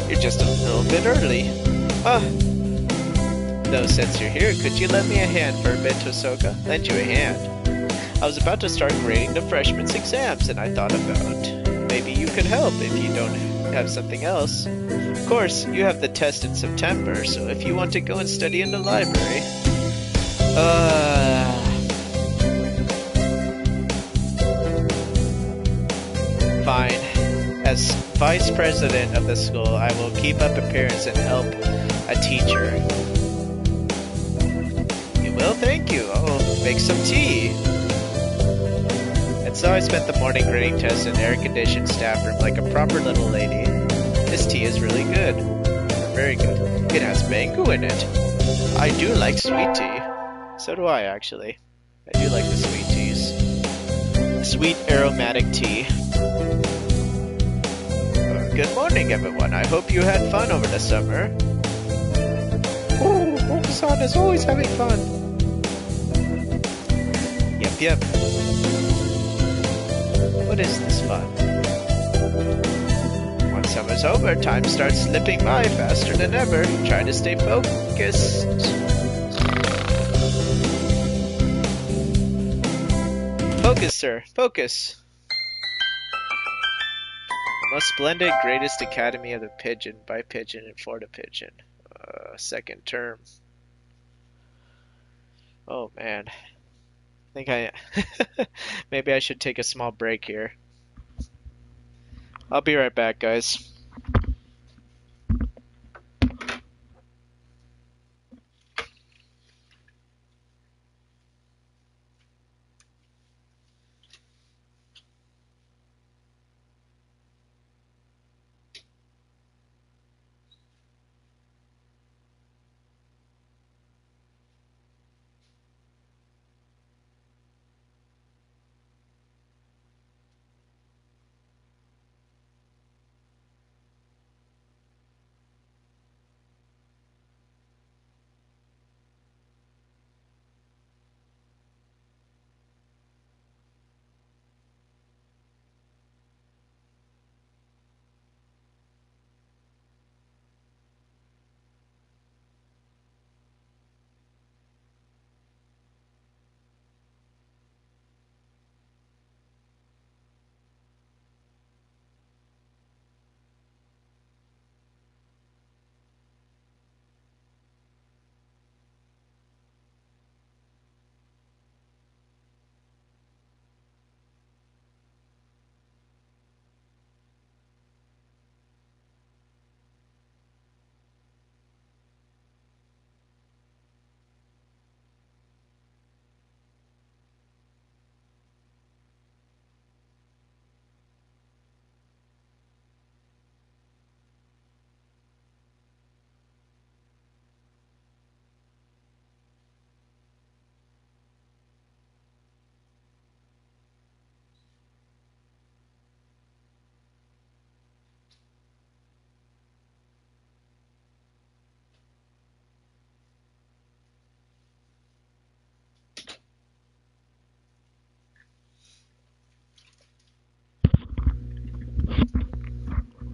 you're just a little bit early. No, since you're here, could you lend me a hand for a bit, Tosaka? Lend you a hand? I was about to start grading the freshmen's exams, and I thought about maybe you could help if you don't have something else. Of course, you have the test in September, so if you want to go and study in the library... Fine. As vice president of the school, I will keep up appearance and help a teacher. You will? Thank you. I'll make some tea. And so I spent the morning grading tests in an air-conditioned staff room like a proper little lady. This tea is really good. Very good. It has mango in it. I do like sweet tea. So do I, actually. I do like the sweet teas. Sweet aromatic tea. Good morning, everyone. I hope you had fun over the summer. Oh, Okasan is always having fun. Yep. What is this fun? Once summer's over, time starts slipping by faster than ever. Try to stay focused. Focus, sir. Focus. Most splendid, greatest academy of the pigeon, by pigeon, and for the pigeon. Second term. Oh, man. I think maybe I should take a small break here. I'll be right back, guys.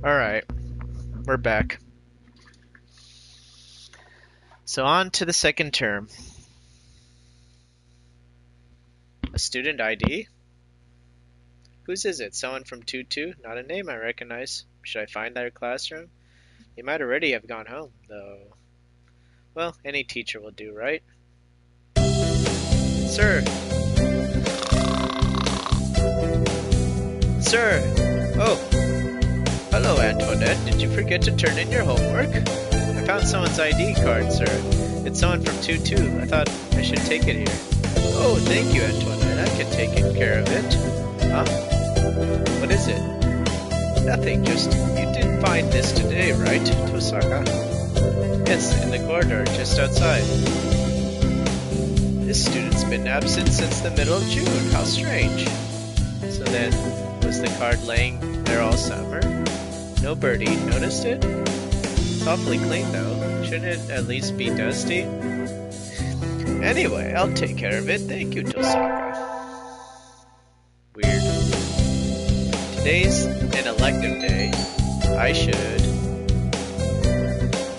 Alright, we're back. So on to the second term. A student ID? Whose is it? Someone from 2-2? Not a name I recognize. Should I find their classroom? They might already have gone home, though. Well, any teacher will do, right? Sir! Sir! Oh! Hello, Antoinette. Did you forget to turn in your homework? I found someone's ID card, sir. It's someone from 2-2. I thought I should take it here. Oh, thank you, Antoinette. I can take care of it. Huh? What is it? Nothing, just you didn't find this today, right, Tosaka? Yes, in the corridor, just outside. This student's been absent since the middle of June. How strange. So then, was the card laying there all summer? No birdie noticed it? It's awfully clean though. Shouldn't it at least be dusty? Anyway, I'll take care of it. Thank you, Tosaka. Weird. Today's an elective day. I should...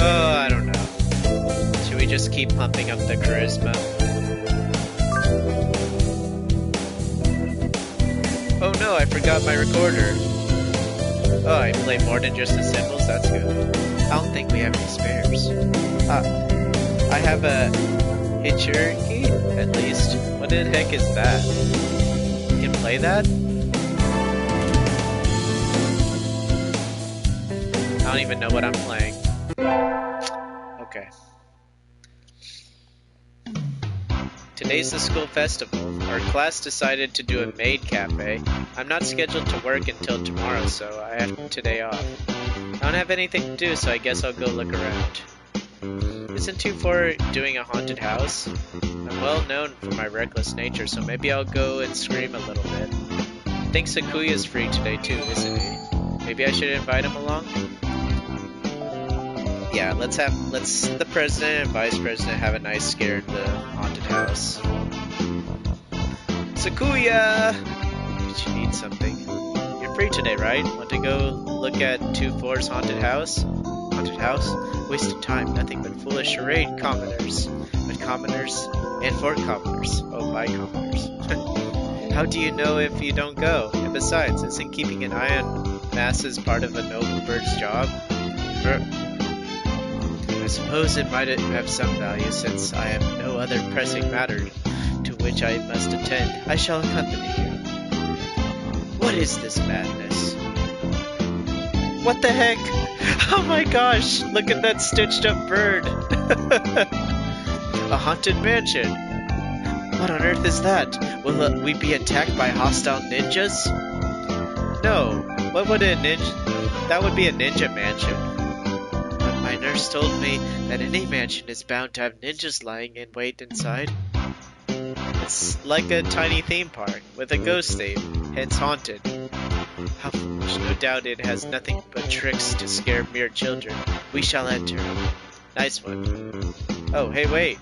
Oh, I don't know. Should we just keep pumping up the charisma? Oh no, I forgot my recorder. Oh, I play more than just the cymbals? That's good. I don't think we have any spares. I have a Hichuriki, at least. What the heck is that? You can play that? I don't even know what I'm playing. Okay. Today's the school festival. Our class decided to do a maid cafe. I'm not scheduled to work until tomorrow, so I have today off. I don't have anything to do, so I guess I'll go look around. Isn't 2-4 doing a haunted house? I'm well known for my reckless nature, so maybe I'll go and scream a little bit. I think Sakuya's free today too, isn't he? Maybe I should invite him along? Yeah, let's the president and vice president have a nice scare in the haunted house. Sakuya! Did you need something? You're free today, right? Want to go look at 2-4's haunted house? Haunted house? Waste of time, nothing but foolish charade, commoners. But commoners and for commoners. Oh, by commoners. How do you know if you don't go? And besides, isn't keeping an eye on masses part of a noble bird's job? I suppose it might have some value, since I have no other pressing matter to which I must attend. I shall accompany you. What is this madness? What the heck? Oh my gosh, look at that stitched up bird. A haunted mansion. What on earth is that? Will we be attacked by hostile ninjas? No, what would a ninja... That would be a ninja mansion. But my nurse told me that any mansion is bound to have ninjas lying in wait inside. It's like a tiny theme park with a ghost theme, hence haunted. How foolish, no doubt it has nothing but tricks to scare mere children. We shall enter. Nice one. Oh, hey, wait.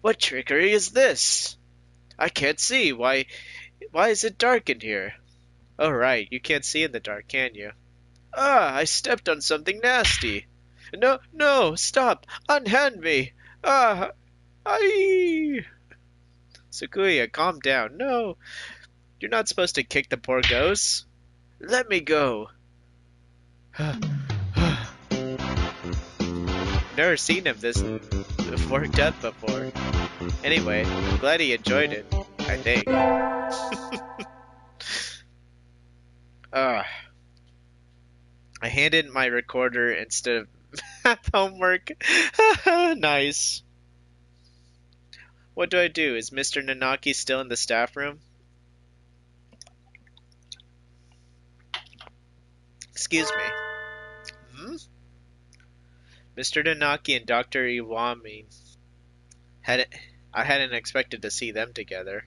What trickery is this? I can't see. Why is it dark in here? Oh, right, you can't see in the dark, can you? Ah, I stepped on something nasty. No, stop. Unhand me. Ah, I... Sakuya, calm down. No, you're not supposed to kick the poor ghosts. Let me go. Never seen him this worked up before. Anyway, I'm glad he enjoyed it, I think. I handed my recorder instead of math homework. Nice. What do I do? Is Mr. Nanaki still in the staff room? Excuse me. Mr. Nanaki and Dr. Iwami. I hadn't expected to see them together.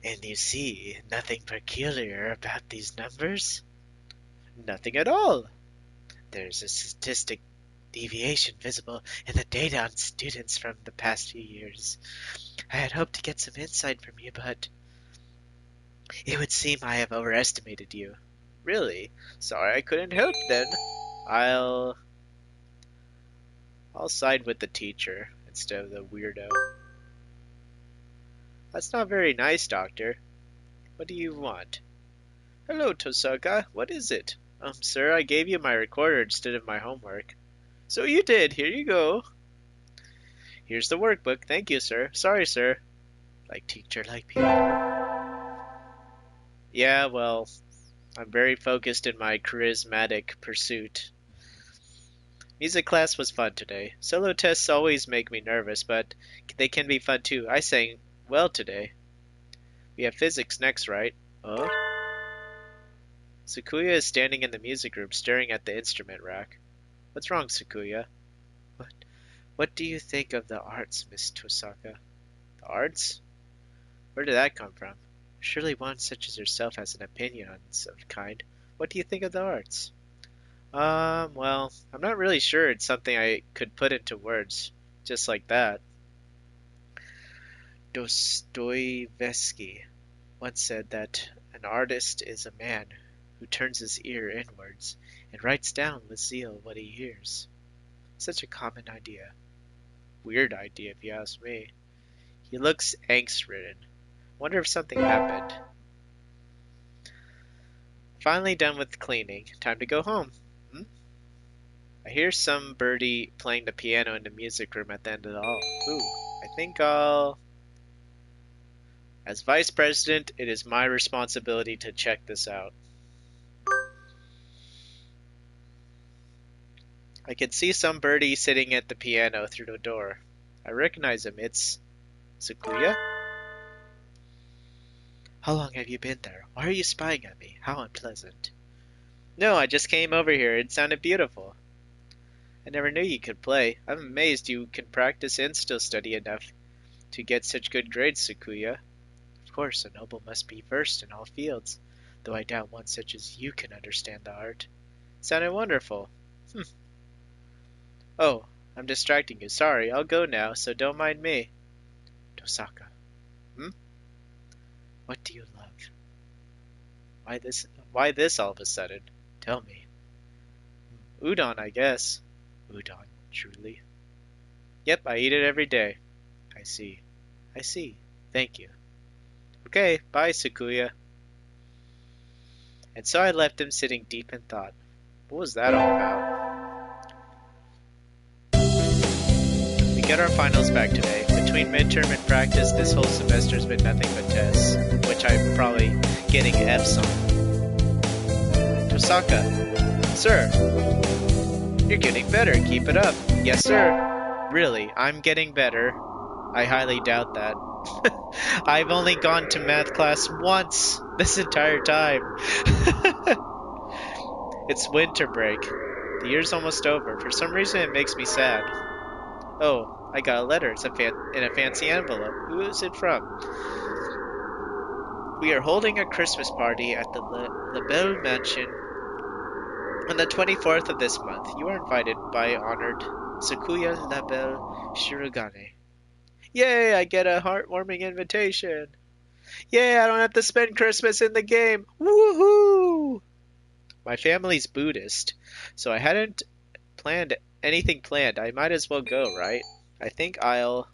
And you see nothing peculiar about these numbers? Nothing at all. There's a statistic deviation visible in the data on students from the past few years. I had hoped to get some insight from you, but it would seem I have overestimated you. Really? Sorry I couldn't help then. I'll side with the teacher instead of the weirdo. That's not very nice, Doctor. What do you want? Hello, Tosaka. What is it? Sir, I gave you my recorder instead of my homework. So you did. Here you go. Here's the workbook. Thank you, sir. Sorry, sir. Like teacher, like people. Yeah, well, I'm very focused in my charismatic pursuit. Music class was fun today. Solo tests always make me nervous, but they can be fun too. I sang well today. We have physics next, right? Oh? Sakuya is standing in the music room staring at the instrument rack. What's wrong, Sakuya? What do you think of the arts, Miss Tosaka? The arts? Where did that come from? Surely one such as yourself has an opinion on some kind. What do you think of the arts? Well, I'm not really sure it's something I could put into words, just like that. Dostoevsky once said that an artist is a man who turns his ear inwards and writes down with zeal what he hears. Such a common idea. Weird idea, if you ask me. He looks angst-ridden. Wonder if something happened. Finally done with cleaning. Time to go home. I hear some birdie playing the piano in the music room at the end of the hall. Ooh, I think I'll... As vice president, it is my responsibility to check this out. I can see some birdie sitting at the piano through the door. I recognize him. It's Sakuya? How long have you been there? Why are you spying at me? How unpleasant. No, I just came over here. It sounded beautiful. I never knew you could play. I'm amazed you can practice and still study enough to get such good grades, Sakuya. Of course, a noble must be versed in all fields, though I doubt one such as you can understand the art. Sounded wonderful. Oh, I'm distracting you. Sorry, I'll go now, so don't mind me. Tosaka. What do you love? Why this all of a sudden? Tell me. Udon, I guess. Udon, truly. Yep, I eat it every day. I see. I see. Thank you. Okay, bye, Sakuya. And so I left him sitting deep in thought. What was that all about? We get our finals back today. Between midterm and practice, this whole semester's been nothing but tests, which I'm probably getting F's on. Tosaka. Sir. You're getting better. Keep it up. Yes, sir. Really, I'm getting better. I highly doubt that. I've only gone to math class once this entire time. It's winter break. The year's almost over. For some reason, it makes me sad. Oh, I got a letter. It's in a fancy envelope. Who is it from? We are holding a Christmas party at the LaBelle Mansion on the 24th of this month. You are invited by honored Sakuya LaBelle Shirogane. Yay, I get a heartwarming invitation. Yay, I don't have to spend Christmas in the game. Woohoo! My family's Buddhist, so I hadn't planned anything planned. I might as well go, right? I think I'll